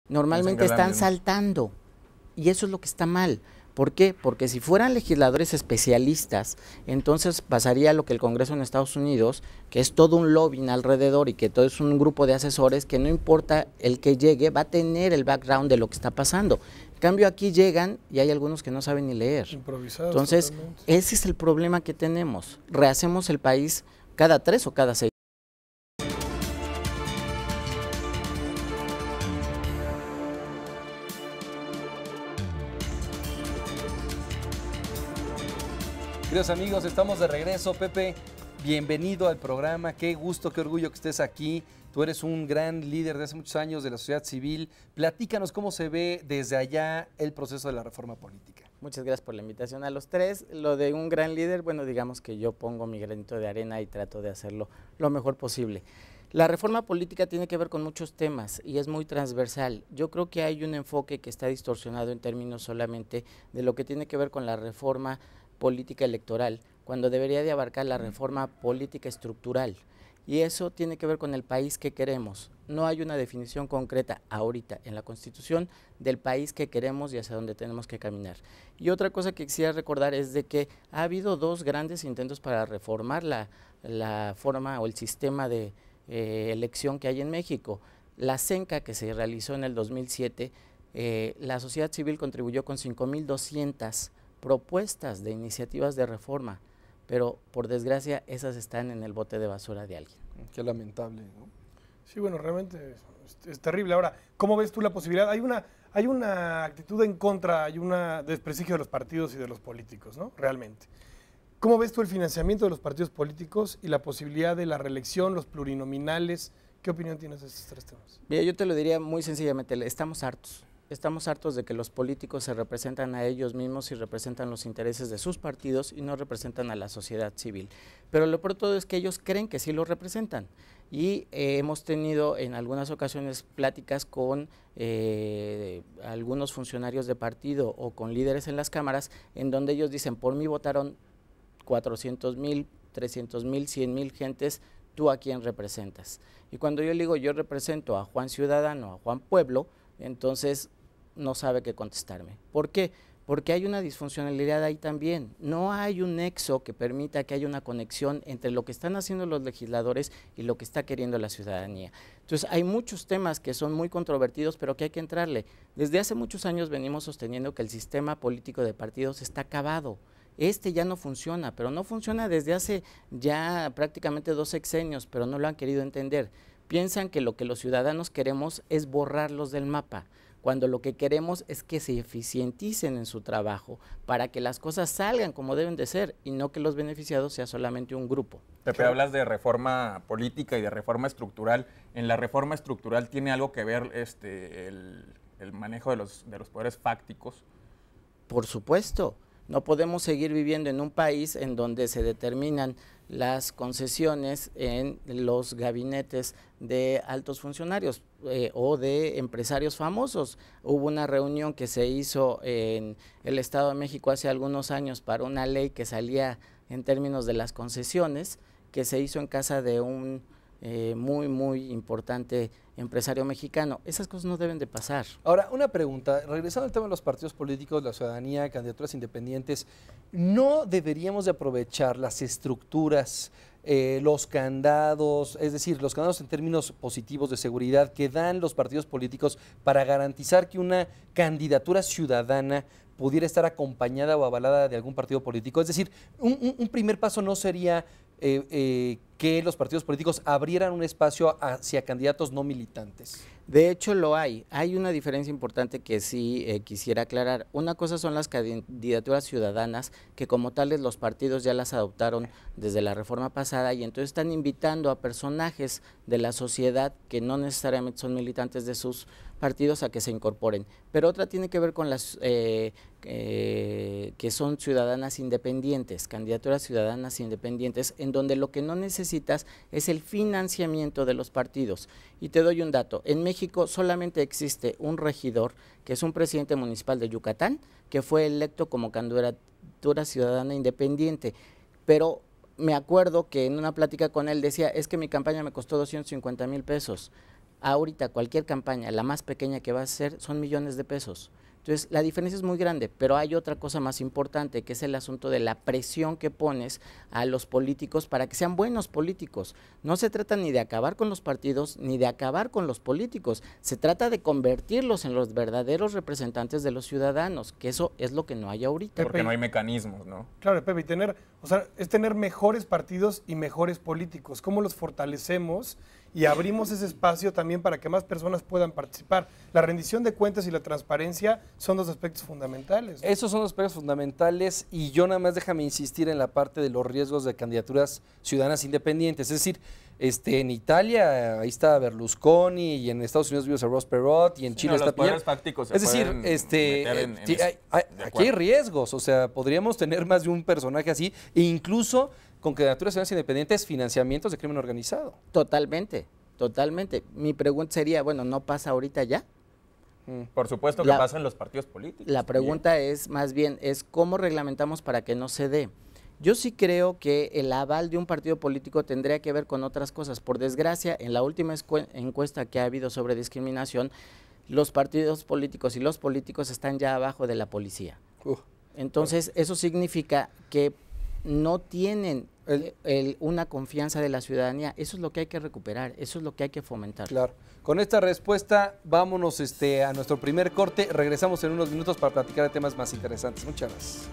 Normalmente están saltando y eso es lo que está mal. ¿Por qué? Porque si fueran legisladores especialistas, entonces pasaría lo que el Congreso en Estados Unidos, que es todo un lobbying alrededor y que todo es un grupo de asesores que no importa el que llegue, va a tener el background de lo que está pasando. En cambio aquí llegan y hay algunos que no saben ni leer. Improvisados. Entonces, totalmente. ese es el problema que tenemos. Rehacemos el país cada 3 o cada 6. Queridos amigos, estamos de regreso. Pepe, bienvenido al programa. Qué gusto, qué orgullo que estés aquí. Tú eres un gran líder de hace muchos años de la sociedad civil. Platícanos cómo se ve desde allá el proceso de la reforma política. Muchas gracias por la invitación a los tres. Lo de un gran líder, bueno, digamos que yo pongo mi granito de arena y trato de hacerlo lo mejor posible. La reforma política tiene que ver con muchos temas y es muy transversal. Yo creo que hay un enfoque que está distorsionado en términos solamente de lo que tiene que ver con la reforma política electoral, cuando debería de abarcar la reforma política estructural. Y eso tiene que ver con el país que queremos. No hay una definición concreta ahorita en la Constitución del país que queremos y hacia dónde tenemos que caminar. Y otra cosa que quisiera recordar es de que ha habido 2 grandes intentos para reformar la forma o el sistema de elección que hay en México. La CENCA, que se realizó en el 2007, la sociedad civil contribuyó con 5,200 propuestas de iniciativas de reforma, pero por desgracia esas están en el bote de basura de alguien. Qué lamentable, ¿no? Sí, bueno, realmente es terrible. Ahora, ¿cómo ves tú la posibilidad? Hay una actitud en contra, hay un desprestigio de los partidos y de los políticos, ¿no? Realmente. ¿Cómo ves tú el financiamiento de los partidos políticos y la posibilidad de la reelección, los plurinominales? ¿Qué opinión tienes de estos 3 temas? Mira, yo te lo diría muy sencillamente, estamos hartos. Estamos hartos de que los políticos se representan a ellos mismos y representan los intereses de sus partidos y no representan a la sociedad civil. Pero lo peor de todo es que ellos creen que sí lo representan. Y hemos tenido en algunas ocasiones pláticas con algunos funcionarios de partido o con líderes en las cámaras en donde ellos dicen, por mí votaron 400,000, 300,000, 100,000 gentes, ¿tú a quién representas? Y cuando yo le digo, yo represento a Juan Ciudadano, a Juan Pueblo, entonces no sabe qué contestarme. ¿Por qué? Porque hay una disfuncionalidad ahí también. No hay un nexo que permita que haya una conexión entre lo que están haciendo los legisladores y lo que está queriendo la ciudadanía. Entonces hay muchos temas que son muy controvertidos, pero que hay que entrarle. Desde hace muchos años venimos sosteniendo que el sistema político de partidos está acabado. Este ya no funciona, pero no funciona desde hace ya prácticamente 2 sexenios, pero no lo han querido entender. Piensan que lo que los ciudadanos queremos es borrarlos del mapa, cuando lo que queremos es que se eficienticen en su trabajo para que las cosas salgan como deben de ser y no que los beneficiados sea solamente un grupo. Pepe, hablas de reforma política y de reforma estructural. En la reforma estructural tiene algo que ver el manejo de los poderes fácticos. Por supuesto. No podemos seguir viviendo en un país en donde se determinan las concesiones en los gabinetes de altos funcionarios o de empresarios famosos. Hubo una reunión que se hizo en el Estado de México hace algunos años para una ley que salía en términos de las concesiones, que se hizo en casa de un muy importante empresario mexicano. Esas cosas no deben de pasar. Ahora, una pregunta, regresando al tema de los partidos políticos, la ciudadanía, candidaturas independientes, ¿no deberíamos de aprovechar las estructuras, los candados, es decir, los candados en términos positivos de seguridad que dan los partidos políticos para garantizar que una candidatura ciudadana pudiera estar acompañada o avalada de algún partido político? Es decir, un primer paso no sería que los partidos políticos abrieran un espacio hacia candidatos no militantes. De hecho lo hay una diferencia importante que sí quisiera aclarar. Una cosa son las candidaturas ciudadanas, que como tales los partidos ya las adoptaron desde la reforma pasada y entonces están invitando a personajes de la sociedad que no necesariamente son militantes de sus partidos a que se incorporen. Pero otra tiene que ver con las que son ciudadanas independientes, candidaturas ciudadanas independientes, en donde lo que no necesitas es el financiamiento de los partidos. Y te doy un dato, en México solamente existe un regidor, que es un presidente municipal de Yucatán, que fue electo como candidatura ciudadana independiente, pero me acuerdo que en una plática con él decía, es que mi campaña me costó 250,000 pesos. ahorita cualquier campaña, la más pequeña que vas a hacer, son millones de pesos. Entonces, la diferencia es muy grande, pero hay otra cosa más importante, que es el asunto de la presión que pones a los políticos para que sean buenos políticos. No se trata ni de acabar con los partidos, ni de acabar con los políticos. Se trata de convertirlos en los verdaderos representantes de los ciudadanos, que eso es lo que no hay ahorita. Porque no hay mecanismos, ¿no? Claro, Pepe, y es tener mejores partidos y mejores políticos. ¿Cómo los fortalecemos y abrimos ese espacio también para que más personas puedan participar? La rendición de cuentas y la transparencia son dos aspectos fundamentales, ¿no? Esos son los aspectos fundamentales y yo nada más déjame insistir en la parte de los riesgos de candidaturas ciudadanas independientes. Es decir, en Italia ahí está Berlusconi y en Estados Unidos vimos a Ross Perot y en Chile está Piñera. Es decir, aquí hay riesgos, o sea, podríamos tener más de un personaje así e incluso con candidaturas ciudadanas independientes, financiamientos de crimen organizado. Totalmente, totalmente. Mi pregunta sería, bueno, ¿no pasa ahorita ya? Por supuesto que pasa en los partidos políticos. La pregunta es, más bien, es cómo reglamentamos para que no se dé. Yo sí creo que el aval de un partido político tendría que ver con otras cosas. Por desgracia, en la última encuesta que ha habido sobre discriminación, los partidos políticos y los políticos están ya abajo de la policía. Entonces, eso significa que no tienen una confianza de la ciudadanía. Eso es lo que hay que recuperar, eso es lo que hay que fomentar. Claro. Con esta respuesta, vámonos a nuestro primer corte. Regresamos en unos minutos para platicar de temas más interesantes. Muchas gracias.